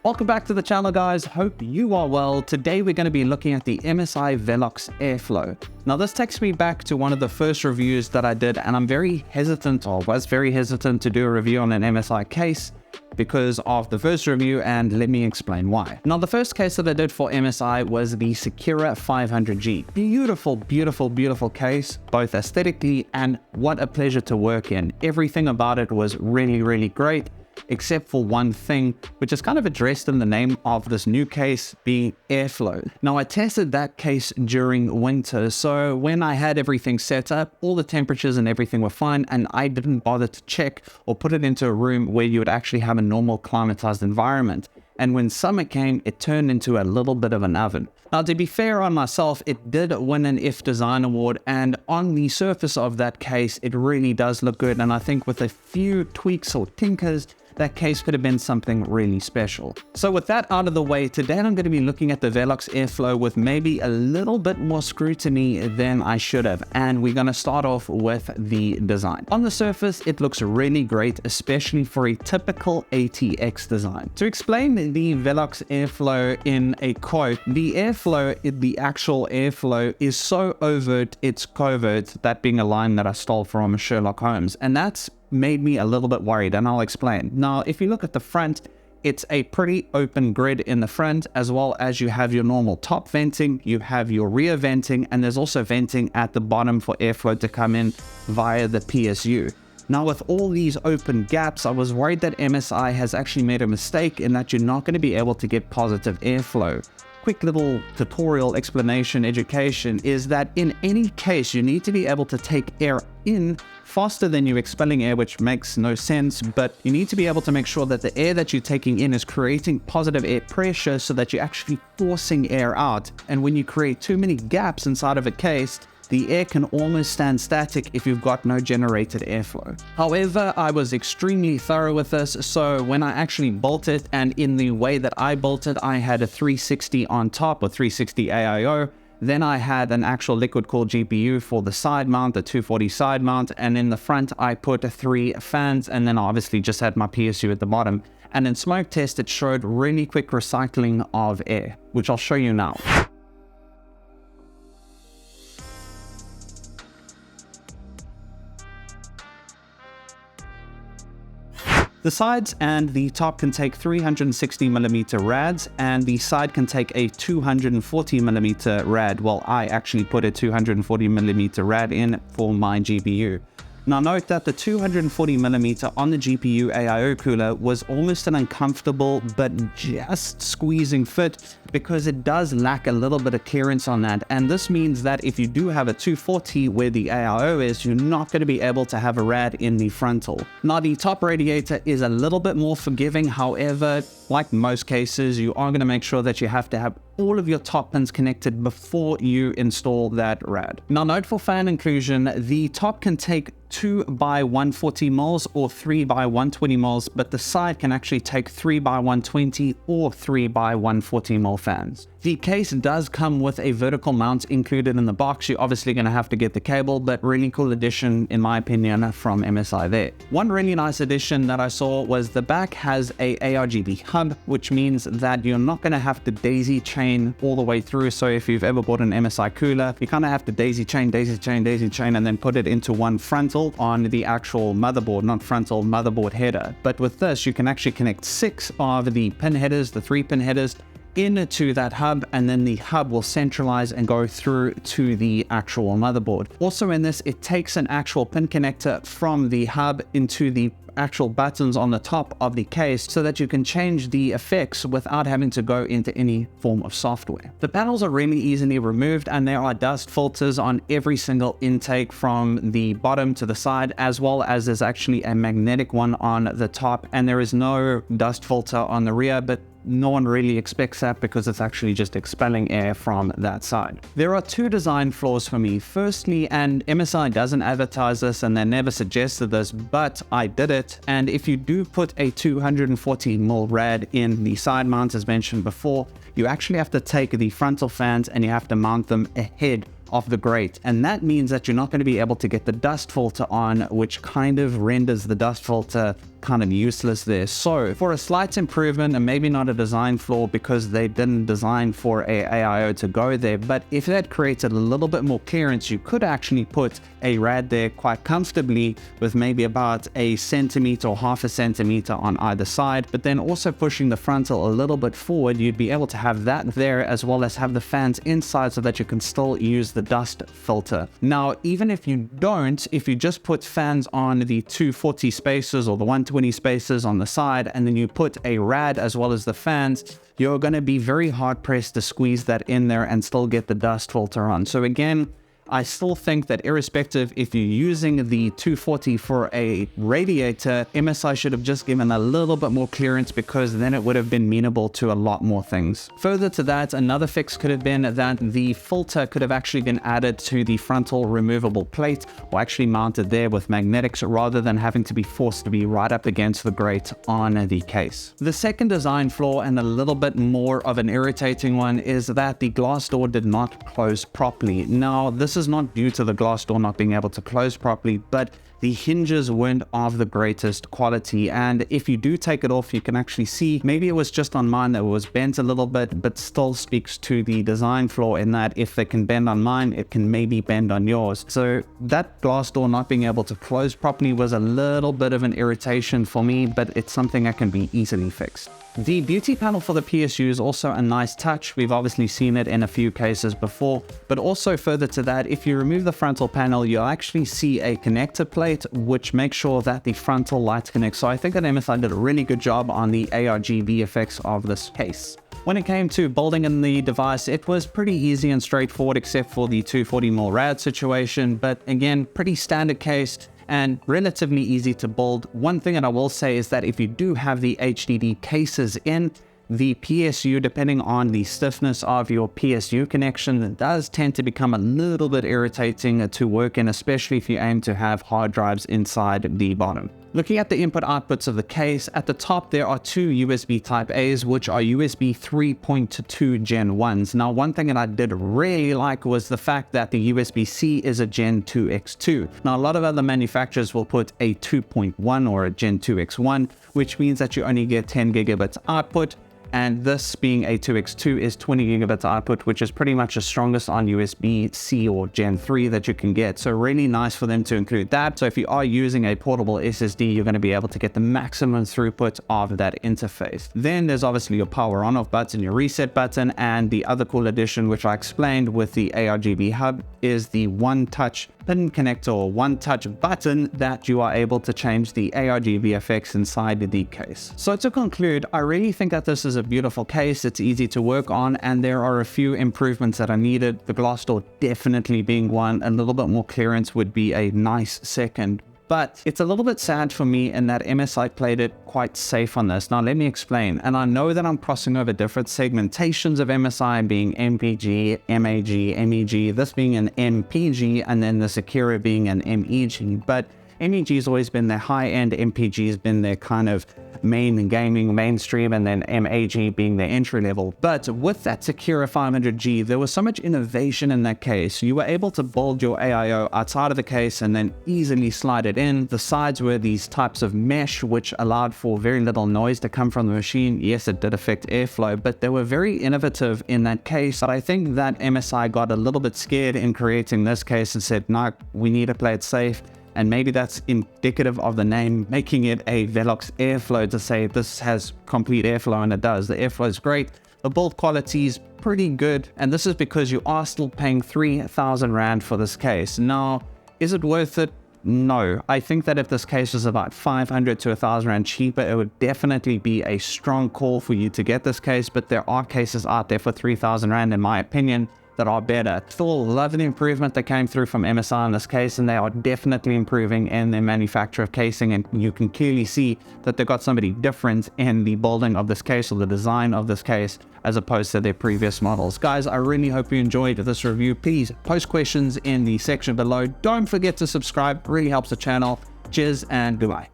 Welcome back to the channel, guys. Hope you are well. Today we're going to be looking at the MSI Velox Airflow. Now this takes me back to one of the first reviews that I did, and I'm very hesitant, or was very hesitant, to do a review on an MSI case because of the first review, and let me explain why. Now the first case that I did for MSI was the Secura 500G. Beautiful, beautiful, beautiful case, both aesthetically and what a pleasure to work in. Everything about it was really, really great, except for one thing, which is kind of addressed in the name of this new case, being airflow. Now I tested that case during winter, so when I had everything set up, all the temperatures and everything were fine, and I didn't bother to check or put it into a room where you would actually have a normal climatized environment. And when summer came, it turned into a little bit of an oven. Now, to be fair on myself, it did win an If Design Award, and on the surface of that case, it really does look good. And I think with a few tweaks or tinkers, that case could have been something really special. So with that out of the way, today I'm going to be looking at the Velox Airflow with maybe a little bit more scrutiny than I should have. And we're going to start off with the design. On the surface, it looks really great, especially for a typical ATX design. To explain the Velox Airflow in a quote, the actual airflow is so overt, it's covert, that being a line that I stole from Sherlock Holmes. And that's made me a little bit worried, and I'll explain. Now, if you look at the front, it's a pretty open grid in the front, as well as you have your normal top venting, you have your rear venting, and there's also venting at the bottom for airflow to come in via the PSU. Now, with all these open gaps, I was worried that MSI has actually made a mistake in that you're not going to be able to get positive airflow. Quick little tutorial explanation education is that in any case, you need to be able to take air in faster than you're expelling air, which makes no sense, but you need to be able to make sure that the air that you're taking in is creating positive air pressure so that you're actually forcing air out. And when you create too many gaps inside of a case, the air can almost stand static if you've got no generated airflow. However, I was extremely thorough with this, so when I actually bolted, and in the way that I bolted, I had a 360 on top, or 360 AIO. Then I had an actual liquid cooled GPU for the side mount, the 240 side mount, and in the front I put 3 fans, and then obviously just had my PSU at the bottom. And in smoke test, it showed really quick recycling of air, which I'll show you now. The sides and the top can take 360mm rads, and the side can take a 240mm rad. Well, I actually put a 240mm rad in for my GPU. Now note that the 240mm on the GPU AIO cooler was almost an uncomfortable but just squeezing fit, because it does lack a little bit of clearance on that. And this means that if you do have a 240 where the AIO is, you're not going to be able to have a rad in the frontal. Now the top radiator is a little bit more forgiving. However, like most cases, you are going to make sure that you have to have all of your top pins connected before you install that rad. Now note for fan inclusion, the top can take 2x140 mils or 3x120 mils, but the side can actually take 3x120 or 3x140 mil fans. The case does come with a vertical mount included in the box. You're obviously going to have to get the cable, but really cool addition in my opinion from MSI there. One really nice addition that I saw was the back has a ARGB hub, which means that you're not going to have to daisy chain all the way through. So if you've ever bought an MSI cooler, you kind of have to daisy chain, and then put it into one frontal on the actual motherboard, not frontal, motherboard header. But with this, you can actually connect 6 of the pin headers, the 3 pin headers, into that hub, and then the hub will centralize and go through to the actual motherboard. Also in this, it takes an actual pin connector from the hub into the actual buttons on the top of the case so that you can change the effects without having to go into any form of software. The panels are really easily removed, and there are dust filters on every single intake from the bottom to the side, as well as there's actually a magnetic one on the top, and there is no dust filter on the rear, but no one really expects that because it's actually just expelling air from that side. There are 2 design flaws for me. Firstly, and MSI doesn't advertise this and they never suggested this, but I did it. And if you do put a 240mm rad in the side mount, as mentioned before, you actually have to take the frontal fans and you have to mount them ahead of the grate, and that means that you're not going to be able to get the dust filter on, which kind of renders the dust filter kind of useless there. So for a slight improvement, and maybe not a design flaw because they didn't design for a AIO to go there, but if that created a little bit more clearance, you could actually put a rad there quite comfortably with maybe about a centimeter or half a centimeter on either side, but then also pushing the frontal a little bit forward, you'd be able to have that there as well as have the fans inside so that you can still use the dust filter. Now, even if you don't, if you just put fans on the 240 spaces or the 120 spaces on the side, and then you put a rad as well as the fans, you're going to be very hard pressed to squeeze that in there and still get the dust filter on. So again, I still think that irrespective if you're using the 240 for a radiator, MSI should have just given a little bit more clearance, because then it would have been amenable to a lot more things. Further to that, another fix could have been that the filter could have actually been added to the frontal removable plate, or actually mounted there with magnetics, rather than having to be forced to be right up against the grate on the case. The second design flaw, and a little bit more of an irritating one, is that the glass door did not close properly. Now, this is not due to the glass door not being able to close properly, but the hinges weren't of the greatest quality, and if you do take it off, you can actually see, maybe it was just on mine that it was bent a little bit, but still speaks to the design flaw in that if they can bend on mine, it can maybe bend on yours. So that glass door not being able to close properly was a little bit of an irritation for me, but it's something that can be easily fixed. The beauty panel for the PSU is also a nice touch. We've obviously seen it in a few cases before, but also further to that, if you remove the frontal panel, you'll actually see a connector plate, which makes sure that the frontal lights connect. So I think that MSI did a really good job on the ARGB effects of this case. When it came to building in the device, it was pretty easy and straightforward, except for the 240mm rad situation, but again, pretty standard case and relatively easy to build. One thing that I will say is that if you do have the HDD cases in, the PSU, depending on the stiffness of your PSU connection, it does tend to become a little bit irritating to work in, especially if you aim to have hard drives inside the bottom. Looking at the input outputs of the case, at the top there are two USB Type A's, which are USB 3.2 Gen 1s. Now, one thing that I did really like was the fact that the USB-C is a Gen 2X2. Now, a lot of other manufacturers will put a 2.1 or a Gen 2X1, which means that you only get 10 gigabits output. And this being a 2X2 is 20 gigabits output, which is pretty much the strongest on USB-C or Gen 3 that you can get. So really nice for them to include that. So if you are using a portable SSD, you're going to be able to get the maximum throughput of that interface. Then there's obviously your power on off button, your reset button, and the other cool addition, which I explained with the ARGB hub, is the one-touch pin connector or one-touch button that you are able to change the ARGB effects inside the case. So to conclude, I really think that this is a beautiful case. It's easy to work on, and there are a few improvements that are needed. The glass door definitely being one. A little bit more clearance would be a nice second. But it's a little bit sad for me in that MSI played it quite safe on this. Now, let me explain. And I know that I'm crossing over different segmentations of MSI, being MPG, MAG, MEG, this being an MPG, and then the Sakura being an MEG. But MEG has always been their high-end, MPG has been their kind of main gaming mainstream, and then MAG being their entry level. But with that Sakura 500G, there was so much innovation in that case. You were able to build your AIO outside of the case and then easily slide it in. The sides were these types of mesh, which allowed for very little noise to come from the machine. Yes, it did affect airflow, but they were very innovative in that case. But I think that MSI got a little bit scared in creating this case and said, no, we need to play it safe. And maybe that's indicative of the name, making it a Velox Airflow, to say this has complete airflow, and it does. The airflow is great. The build quality is pretty good. And this is because you are still paying 3,000 Rand for this case. Now, is it worth it? No. I think that if this case was about 500 to 1,000 Rand cheaper, it would definitely be a strong call for you to get this case. But there are cases out there for 3,000 Rand, in my opinion, that are better. Still love the improvement that came through from MSI in this case, and they are definitely improving in their manufacture of casing, and you can clearly see that they've got somebody different in the building of this case or the design of this case as opposed to their previous models. Guys, I really hope you enjoyed this review. Please post questions in the section below. Don't forget to subscribe, it really helps the channel. Cheers and goodbye.